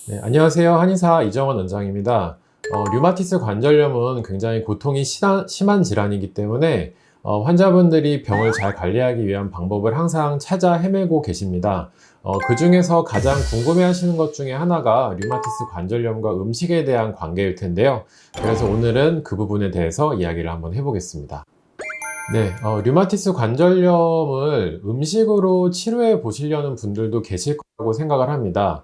네, 안녕하세요. 한의사 이정원 원장입니다. 류마티스 관절염은 굉장히 고통이 심한 질환이기 때문에 환자분들이 병을 잘 관리하기 위한 방법을 항상 찾아 헤매고 계십니다. 그 중에서 가장 궁금해 하시는 것 중에 하나가 류마티스 관절염과 음식에 대한 관계일 텐데요. 그래서 오늘은 그 부분에 대해서 이야기를 한번 해보겠습니다. 네, 류마티스 관절염을 음식으로 치료해 보시려는 분들도 계실 거라고 생각을 합니다.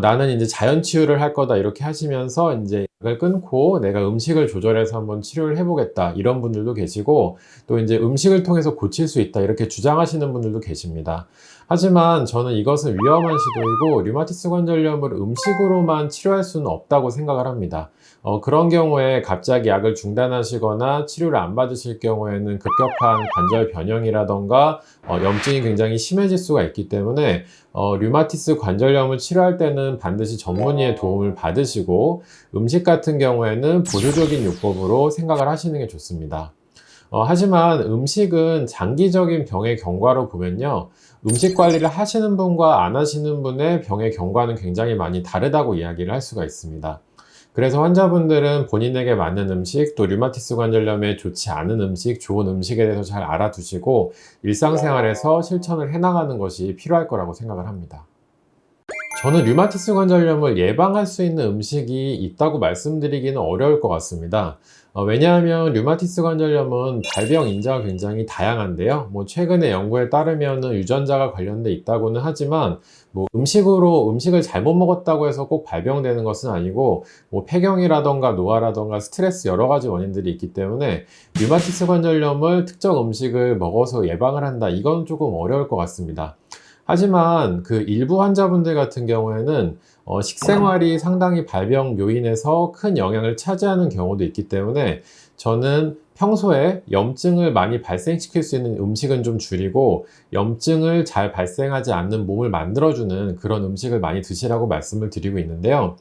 나는 이제 자연 치유를 할 거다 이렇게 하시면서 이제 약을 끊고 내가 음식을 조절해서 한번 치료를 해보겠다 이런 분들도 계시고 또 이제 음식을 통해서 고칠 수 있다 이렇게 주장하시는 분들도 계십니다. 하지만 저는 이것은 위험한 시도이고 류마티스 관절염을 음식으로만 치료할 수는 없다고 생각을 합니다. 그런 경우에 갑자기 약을 중단하시거나 치료를 안 받으실 경우에는 급격한 관절 변형이라던가 염증이 굉장히 심해질 수가 있기 때문에 류마티스 관절염을 치료할 때는 반드시 전문의의 도움을 받으시고 음식 같은 경우에는 보조적인 요법으로 생각을 하시는 게 좋습니다. 하지만 음식은 장기적인 병의 경과로 보면요. 음식 관리를 하시는 분과 안 하시는 분의 병의 경과는 굉장히 많이 다르다고 이야기를 할 수가 있습니다. 그래서 환자분들은 본인에게 맞는 음식, 또 류마티스 관절염에 좋지 않은 음식, 좋은 음식에 대해서 잘 알아두시고 일상생활에서 실천을 해나가는 것이 필요할 거라고 생각을 합니다. 저는 류마티스 관절염을 예방할 수 있는 음식이 있다고 말씀드리기는 어려울 것 같습니다. 왜냐하면 류마티스 관절염은 발병 인자가 굉장히 다양한데요. 최근의 연구에 따르면 유전자가 관련돼 있다고는 하지만 음식을 잘못 먹었다고 해서 꼭 발병되는 것은 아니고 폐경이라던가 노화라던가 스트레스 여러 가지 원인들이 있기 때문에 류마티스 관절염을 특정 음식을 먹어서 예방을 한다. 이건 조금 어려울 것 같습니다. 하지만 그 일부 환자분들 같은 경우에는 식생활이 상당히 발병 요인에서 큰 영향을 차지하는 경우도 있기 때문에 저는 평소에 염증을 많이 발생시킬 수 있는 음식은 좀 줄이고 염증을 잘 발생하지 않는 몸을 만들어주는 그런 음식을 많이 드시라고 말씀을 드리고 있는데요.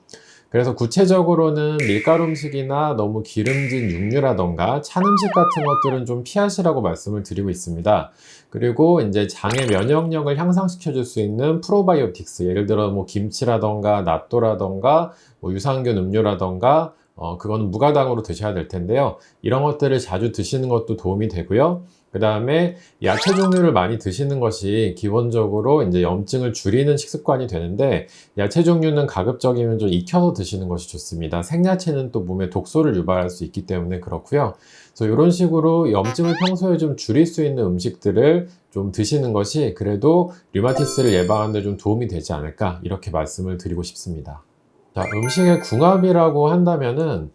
그래서 구체적으로는 밀가루 음식이나 너무 기름진 육류라던가 찬 음식 같은 것들은 좀 피하시라고 말씀을 드리고 있습니다. 그리고 이제 장의 면역력을 향상시켜 줄 수 있는 프로바이오틱스, 예를 들어 김치라던가 낫또라던가 유산균 음료라던가 그거는 무가당으로 드셔야 될 텐데요. 이런 것들을 자주 드시는 것도 도움이 되고요. 그 다음에 야채 종류를 많이 드시는 것이 기본적으로 이제 염증을 줄이는 식습관이 되는데 야채 종류는 가급적이면 좀 익혀서 드시는 것이 좋습니다. 생야채는 또 몸에 독소를 유발할 수 있기 때문에 그렇고요. 그래서 이런 식으로 염증을 평소에 좀 줄일 수 있는 음식들을 좀 드시는 것이 그래도 류마티스를 예방하는 데 좀 도움이 되지 않을까 이렇게 말씀을 드리고 싶습니다. 자, 음식의 궁합이라고 한다면은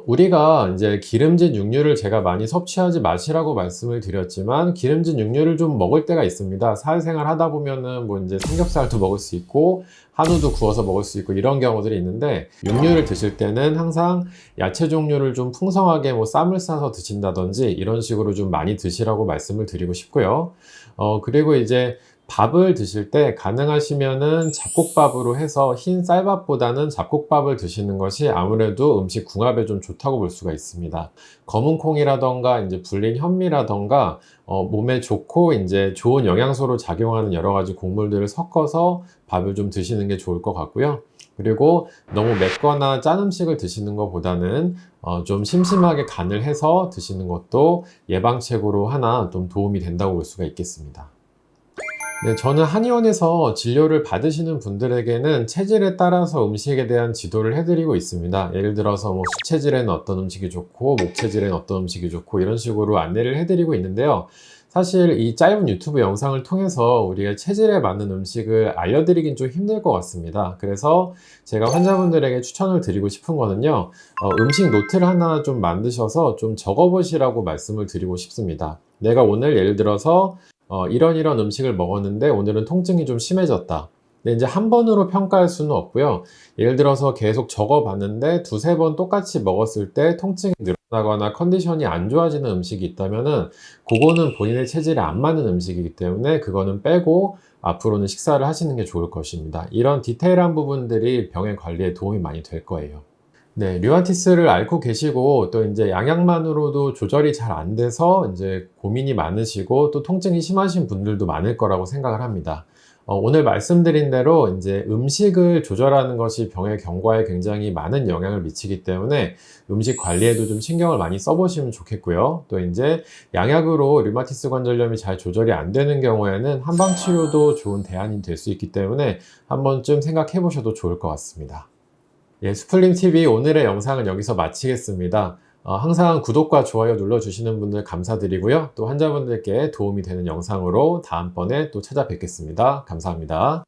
우리가 이제 기름진 육류를 제가 많이 섭취하지 마시라고 말씀을 드렸지만 기름진 육류를 좀 먹을 때가 있습니다. 사회생활 하다 보면은 이제 삼겹살도 먹을 수 있고 한우도 구워서 먹을 수 있고 이런 경우들이 있는데 육류를 드실 때는 항상 야채 종류를 좀 풍성하게 쌈을 싸서 드신다든지 이런 식으로 좀 많이 드시라고 말씀을 드리고 싶고요. 그리고 이제 밥을 드실 때 가능하시면은 잡곡밥으로 해서 흰 쌀밥보다는 잡곡밥을 드시는 것이 아무래도 음식 궁합에 좀 좋다고 볼 수가 있습니다. 검은 콩이라던가 이제 불린 현미라던가 몸에 좋고 이제 좋은 영양소로 작용하는 여러 가지 곡물들을 섞어서 밥을 좀 드시는 게 좋을 것 같고요. 그리고 너무 맵거나 짠 음식을 드시는 것보다는 좀 심심하게 간을 해서 드시는 것도 예방책으로 하나 좀 도움이 된다고 볼 수가 있겠습니다. 네, 저는 한의원에서 진료를 받으시는 분들에게는 체질에 따라서 음식에 대한 지도를 해드리고 있습니다. 예를 들어서 수체질에는 어떤 음식이 좋고 목체질에는 어떤 음식이 좋고 이런 식으로 안내를 해드리고 있는데요. 사실 이 짧은 유튜브 영상을 통해서 우리가 체질에 맞는 음식을 알려드리긴 좀 힘들 것 같습니다. 그래서 제가 환자분들에게 추천을 드리고 싶은 거는요. 음식 노트를 하나 좀 만드셔서 좀 적어보시라고 말씀을 드리고 싶습니다. 내가 오늘 예를 들어서 이런 음식을 먹었는데 오늘은 통증이 좀 심해졌다. 근데 이제 한 번으로 평가할 수는 없고요. 예를 들어서 계속 적어봤는데 두세 번 똑같이 먹었을 때 통증이 늘어나거나 컨디션이 안 좋아지는 음식이 있다면은 그거는 본인의 체질에 안 맞는 음식이기 때문에 그거는 빼고 앞으로는 식사를 하시는 게 좋을 것입니다. 이런 디테일한 부분들이 병의 관리에 도움이 많이 될 거예요. 네, 류마티스를 앓고 계시고 또 이제 양약만으로도 조절이 잘 안 돼서 이제 고민이 많으시고 또 통증이 심하신 분들도 많을 거라고 생각을 합니다. 오늘 말씀드린 대로 이제 음식을 조절하는 것이 병의 경과에 굉장히 많은 영향을 미치기 때문에 음식 관리에도 좀 신경을 많이 써보시면 좋겠고요. 또 이제 양약으로 류마티스 관절염이 잘 조절이 안 되는 경우에는 한방 치료도 좋은 대안이 될 수 있기 때문에 한 번쯤 생각해 보셔도 좋을 것 같습니다. 예, 수플림 TV 오늘의 영상은 여기서 마치겠습니다. 항상 구독과 좋아요 눌러주시는 분들 감사드리고요. 또 환자분들께 도움이 되는 영상으로 다음번에 또 찾아뵙겠습니다. 감사합니다.